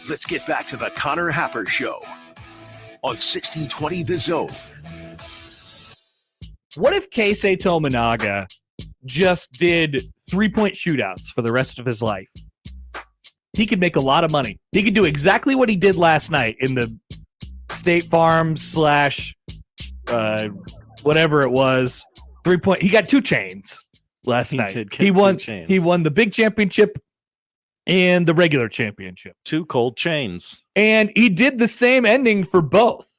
Let's get back to the Connor Happer Show on 1620 The Zone. What if Keisei Tominaga just did 3-point shootouts for the rest of his life? He could make a lot of money. He could do exactly what he did last night in the State Farm / whatever it was. 3-point. He got 2 chains last night. He won the big championship and the regular championship. 2 cold chains. And he did the same ending for both.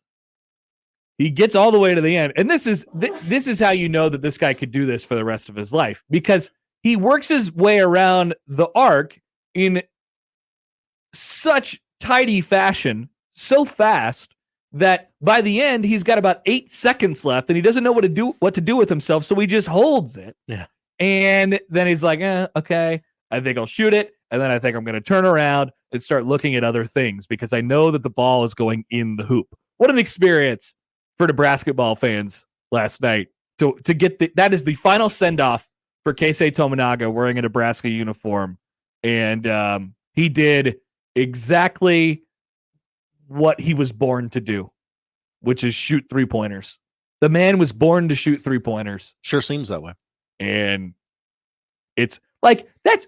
He gets all the way to the end. And this is how you know that this guy could do this for the rest of his life, because he works his way around the arc in such tidy fashion, so fast that by the end he's got about 8 seconds left and he doesn't know what to do with himself, so he just holds it. Yeah. And then he's like, okay, I think I'll shoot it, and then I think I'm going to turn around and start looking at other things because I know that the ball is going in the hoop. What an experience for Nebraska fans last night to get that is the final send-off for Keisei Tominaga wearing a Nebraska uniform. And he did exactly what he was born to do, which is shoot 3-pointers. The man was born to shoot 3-pointers. Sure seems that way. And it's like, that's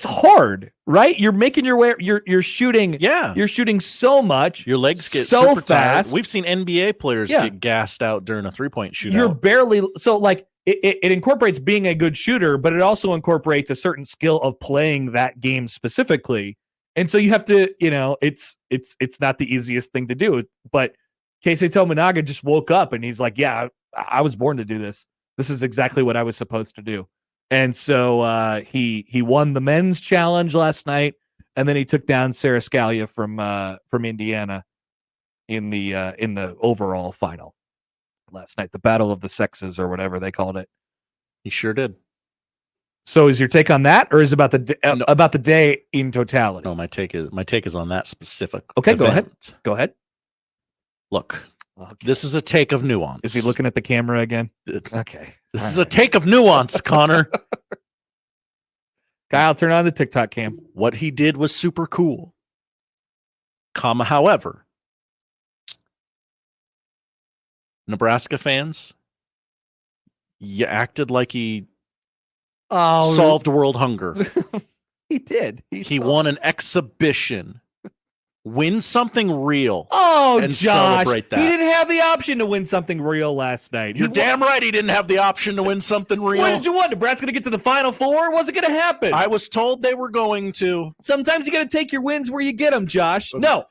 hard, right? You're making your way, you're shooting. Yeah. You're shooting so much. Your legs get so super fast. tired. We've seen NBA players get gassed out during a 3-point shootout. You're barely, so like, it incorporates being a good shooter, but it also incorporates a certain skill of playing that game specifically. And so you have to, it's not the easiest thing to do. But Keisei Tominaga just woke up and he's like, yeah, I was born to do this. This is exactly what I was supposed to do. And so he won the men's challenge last night, and then he took down Sarah Scalia from Indiana in the overall final last night, the Battle of the Sexes or whatever they called it. He sure did. So is your take on that, or is it about the day in totality? No, my take is on that specific. Okay, event. Go ahead. Look, this is a take of nuance. Is he looking at the camera again? Okay. This is a take of nuance, Connor. Kyle, turn on the TikTok cam. What he did was super cool. However, Nebraska fans, you acted like he solved world hunger. He did. He won an exhibition. Win something real. Oh, and Josh, celebrate that. He didn't have the option to win something real last night. You're damn right he didn't have the option to win something real. What did you want? Nebraska going to get to the Final Four? Wasn't going to happen. I was told they were going to. Sometimes you got to take your wins where you get them, Josh. No.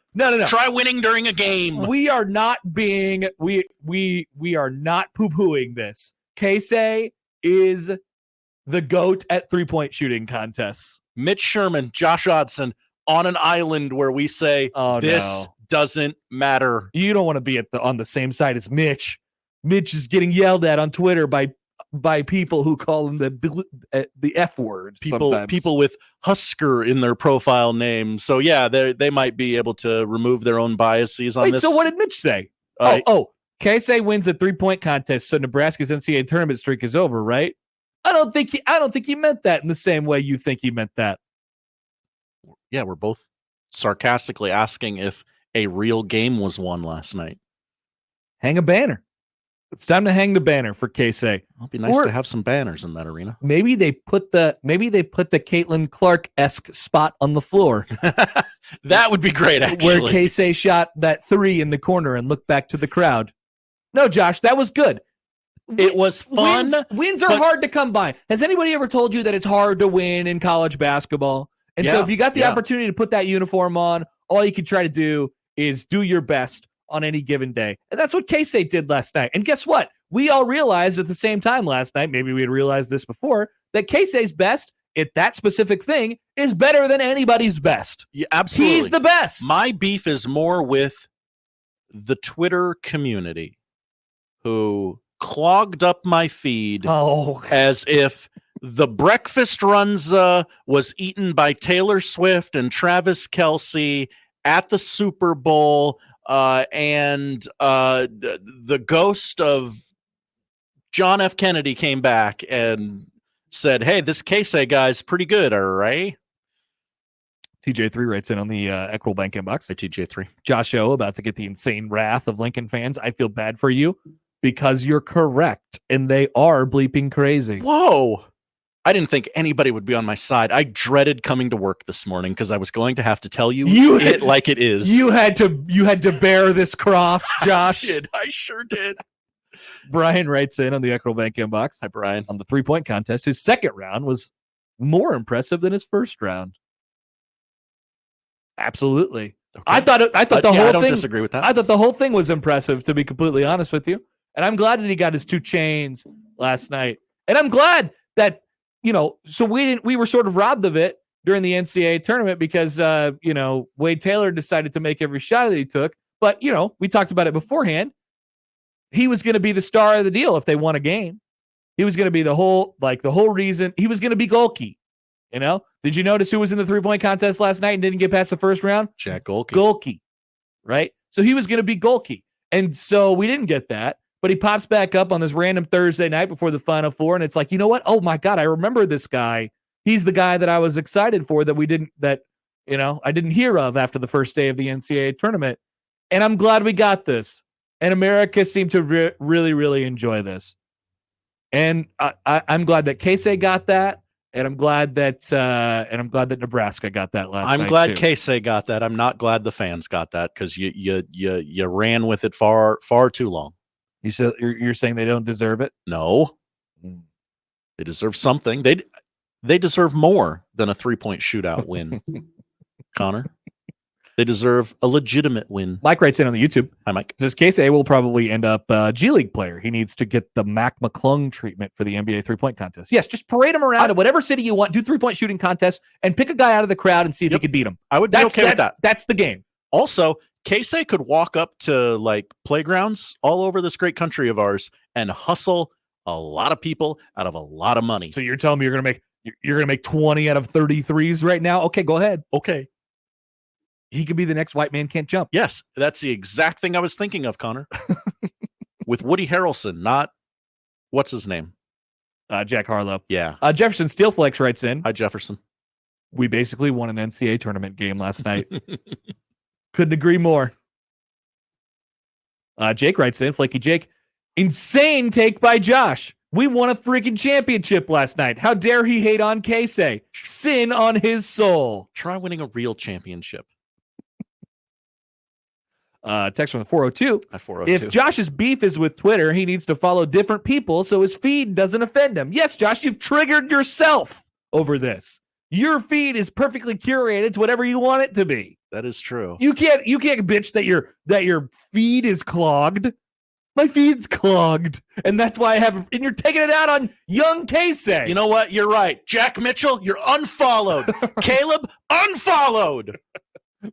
Try winning during a game. We are not being we are not poo-pooing this. Keisei is the GOAT at 3-point shooting contests. Mitch Sherman, Josh Odson on an island where we say this doesn't matter. You don't want to be on the same side as Mitch. Mitch is getting yelled at on Twitter by people who call him the F word. People with Husker in their profile name. So yeah, they might be able to remove their own biases on this. So what did Mitch say? Keisei wins a 3-point contest, so Nebraska's NCAA tournament streak is over, right? I don't think he meant that in the same way you think he meant that. Yeah, we're both sarcastically asking if a real game was won last night. Hang a banner. It's time to hang the banner for Keisei. It'd be nice to have some banners in that arena. Maybe they put the Caitlin Clark-esque spot on the floor. That would be great, actually. Where Keisei shot that 3 in the corner and looked back to the crowd. No, Josh, that was good. It was fun. Wins are hard to come by. Has anybody ever told you that it's hard to win in college basketball? And so if you got the opportunity to put that uniform on, all you can try to do is do your best on any given day. And that's what Keisei did last night. And guess what? We all realized at the same time last night, maybe we had realized this before, that Keisei's best at that specific thing is better than anybody's best. Yeah, absolutely. He's the best. My beef is more with the Twitter community who clogged up my feed as if the breakfast runza was eaten by Taylor Swift and Travis Kelce at the Super Bowl, and the ghost of John F. Kennedy came back and said, hey, this Keisei guy's pretty good, all right? TJ3 writes in on the Equitable Bank inbox. Hey, TJ3. Josh O about to get the insane wrath of Lincoln fans. I feel bad for you because you're correct, and they are bleeping crazy. Whoa. I didn't think anybody would be on my side. I dreaded coming to work this morning because I was going to have to tell you it like it is. You had to bear this cross, Josh. I sure did. Brian writes in on the Equitable Bank inbox. Hi, Brian. On the 3-point contest, his second round was more impressive than his first round. Absolutely. Okay. I thought the whole thing. I don't disagree with that. I thought the whole thing was impressive, to be completely honest with you. And I'm glad that he got his 2 chains last night. And I'm glad that, so we were sort of robbed of it during the NCAA tournament because Wade Taylor decided to make every shot that he took. But we talked about it beforehand. He was going to be the star of the deal if they won a game. He was going to be the whole reason. He was going to be Golke. Did you notice who was in the 3-point contest last night and didn't get past the first round? Jack Golke. Golke, right? So he was going to be Golke. And so we didn't get that, but he pops back up on this random Thursday night before the Final Four. And it's like, you know what? Oh my God, I remember this guy. He's the guy that I was excited for I didn't hear of after the first day of the NCAA tournament. And I'm glad we got this. And America seemed to really, really enjoy this. And I'm glad that Keisei got that. And I'm glad that Nebraska got that last night. I'm glad Keisei got that. I'm not glad the fans got that because you ran with it far too long. You're saying they don't deserve it? No, they deserve something. They deserve more than a 3-point shootout win. Connor, they deserve a legitimate win. Mike writes in on the YouTube. Hi, Mike. Says Keisei will probably end up a G League player. He needs to get the Mac McClung treatment for the NBA 3-point contest. Yes, just parade him around in whatever city you want, do 3-point shooting contests, and pick a guy out of the crowd and see if you could beat him. I would be okay with that. That's the game. Also, Keisei could walk up to playgrounds all over this great country of ours and hustle a lot of people out of a lot of money. So you're telling me you're gonna make 20 out of 33s right now? Okay, go ahead. Okay. He could be the next white man can't jump. Yes, that's the exact thing I was thinking of, Connor. With Woody Harrelson, not what's his name? Jack Harlow. Yeah. Jefferson Steelflex writes in. Hi, Jefferson. We basically won an NCAA tournament game last night. Couldn't agree more. Jake writes in. Flaky Jake. Insane take by Josh. We won a freaking championship last night. How dare he hate on Keisei? Sin on his soul. Try winning a real championship. Text from the 402. 402. If Josh's beef is with Twitter, he needs to follow different people so his feed doesn't offend him. Yes, Josh, you've triggered yourself over this. Your feed is perfectly curated to whatever you want it to be. That is true. You can't bitch that your feed is clogged. My feed's clogged, and that's why and you're taking it out on young Keisei. You know what? You're right. Jack Mitchell, you're unfollowed. Caleb, unfollowed.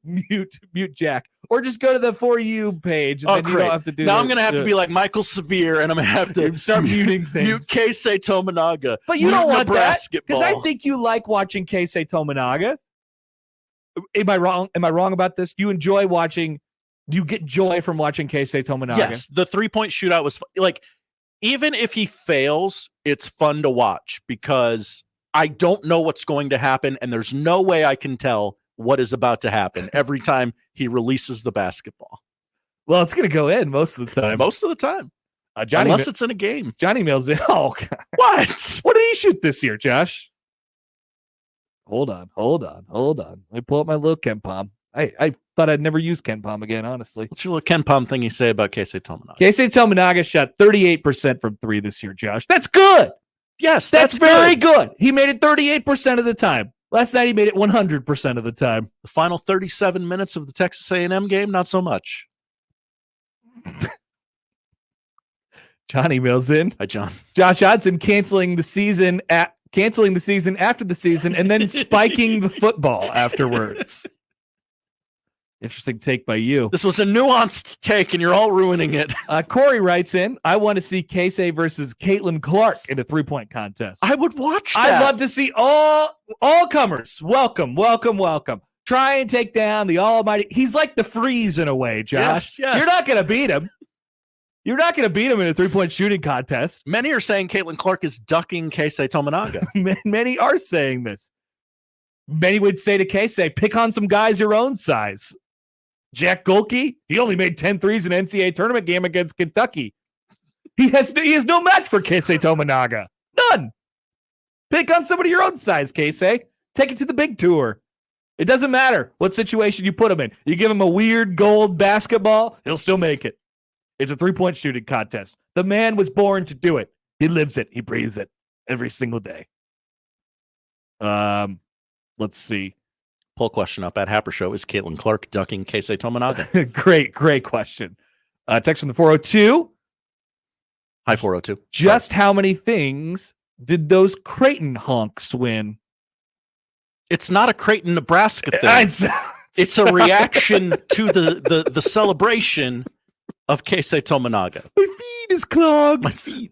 Mute Jack. Or just go to the For You page. And then you don't have to do now I'm going to have to be like Michael Severe, and I'm going to have to start muting things. Mute Keisei Tominaga. But you don't want that, because I think you like watching Keisei Tominaga. Am I wrong? Am I wrong about this? Do you get joy from watching Keisei Tominaga? Yes, the 3-point shootout was even if he fails, it's fun to watch because I don't know what's going to happen, and there's no way I can tell what is about to happen every time he releases the basketball. Well, it's going to go in most of the time. Most of the time. Unless it's in a game. Johnny mails in. Oh, God. What? What did he shoot this year, Josh? Hold on. Let me pull up my little Ken Palm. I thought I'd never use Ken Palm again, honestly. What's your little Ken Palm thing you say about Keisei Tominaga? Keisei Tominaga shot 38% from 3 this year, Josh. That's good. Yes, that's very good. He made it 38% of the time. Last night he made it 100% of the time. The final 37 minutes of the Texas A&M game, not so much. John emails in. Hi, John. Josh Hodson canceling the season after the season and then spiking the football afterwards. Interesting take by you. This was a nuanced take, and you're all ruining it. Corey writes in, I want to see Keisei versus Caitlin Clark in a 3-point contest. I would watch that. I'd love to see all comers. Welcome. Try and take down the almighty. He's like the Freeze in a way, Josh. Yes. You're not going to beat him. You're not going to beat him in a 3-point shooting contest. Many are saying Caitlin Clark is ducking Keisei Tominaga. Many are saying this. Many would say to Keisei, pick on some guys your own size. Jack Golke, he only made 10 threes in an NCAA tournament game against Kentucky. He has no match for Keisei Tominaga. None. Pick on somebody your own size, Keisei. Take it to the big tour. It doesn't matter what situation you put him in. You give him a weird gold basketball, he'll still make it. It's a three-point shooting contest. The man was born to do it. He lives it. He breathes it every single day. Let's see. Poll question up at Happer Show. Is Caitlin Clark ducking Keisei Tominaga? Great question. Text from the 402. Hi, 402. Just how many things did those Creighton honks win? It's not a Creighton, Nebraska thing. It's a reaction to the celebration of Keisei Tominaga. My feed is clogged. My feed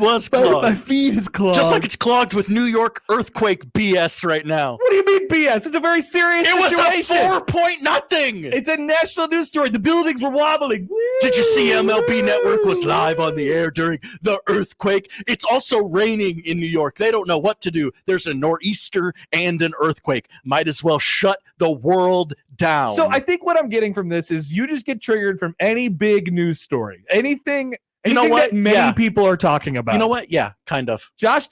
was clogged. My feed is clogged. Just like it's clogged with New York earthquake BS right now. What do you mean BS? It's a very serious situation. It was a 4-point nothing. It's a national news story. The buildings were wobbling. Woo! Did you see MLB Network was live on the air during the earthquake? It's also raining in New York. They don't know what to do. There's a nor'easter and an earthquake. Might as well shut the world down. So I think what I'm getting from this is you just get triggered from any big news story. Anything that many people are talking about. You know what? Yeah, kind of. Josh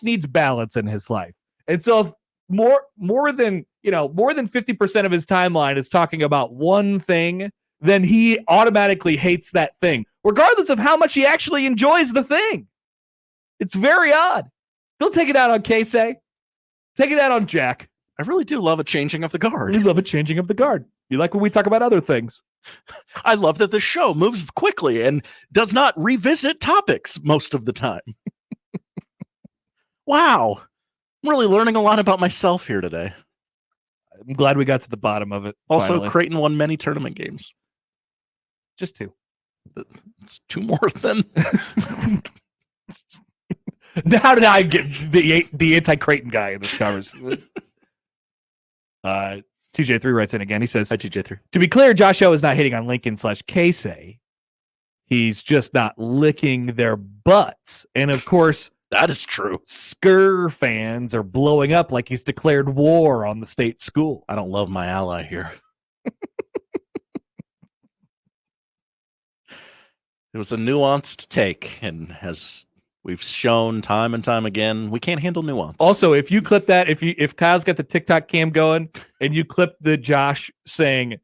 needs balance in his life. And so if more than 50% of his timeline is talking about one thing, then he automatically hates that thing, regardless of how much he actually enjoys the thing. It's very odd. Don't take it out on Keisei. Take it out on Jack. I really do love a changing of the guard. You love a changing of the guard. You like when we talk about other things. I love that the show moves quickly and does not revisit topics most of the time. Wow. I'm really learning a lot about myself here today. I'm glad we got to the bottom of it. Also, finally. Creighton won many tournament games. Just 2. It's 2 more than. How did I get the anti-Creighton guy in this conversation? TJ3 writes in again. He says, Hi, TJ3. To be clear, Josh O is not hitting on Lincoln/Keisei. He's just not licking their butts. And of course, that is true. Skur fans are blowing up like he's declared war on the state school. I don't love my ally here. It was a nuanced take, and as we've shown time and time again, we can't handle nuance. Also, if you clip that, if Kyle's got the TikTok cam going and you clip the Josh saying,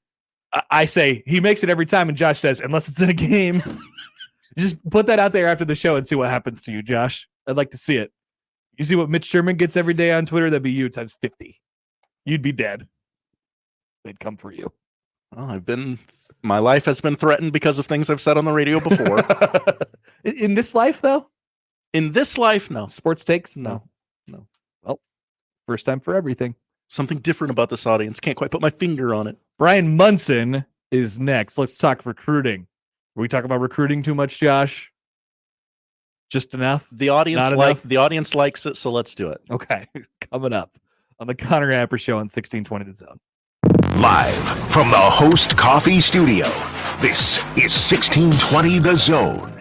I say he makes it every time, and Josh says, unless it's in a game, just put that out there after the show and see what happens to you, Josh. I'd like to see it. You see what Mitch Sherman gets every day on Twitter? That'd be you times 50. You'd be dead. They'd come for you. Well, my life has been threatened because of things I've said on the radio before. In this life, though? In this life, no. Sports takes? No. Well, first time for everything. Something different about this audience. Can't quite put my finger on it. Brian Munson is next. Let's talk recruiting. Are we talking about recruiting too much, Josh? Just enough? The audience likes it, so let's do it. Okay. Coming up on the Connor Happer Show on 1620 The Zone. Live from the Host Coffee Studio, this is 1620 The Zone.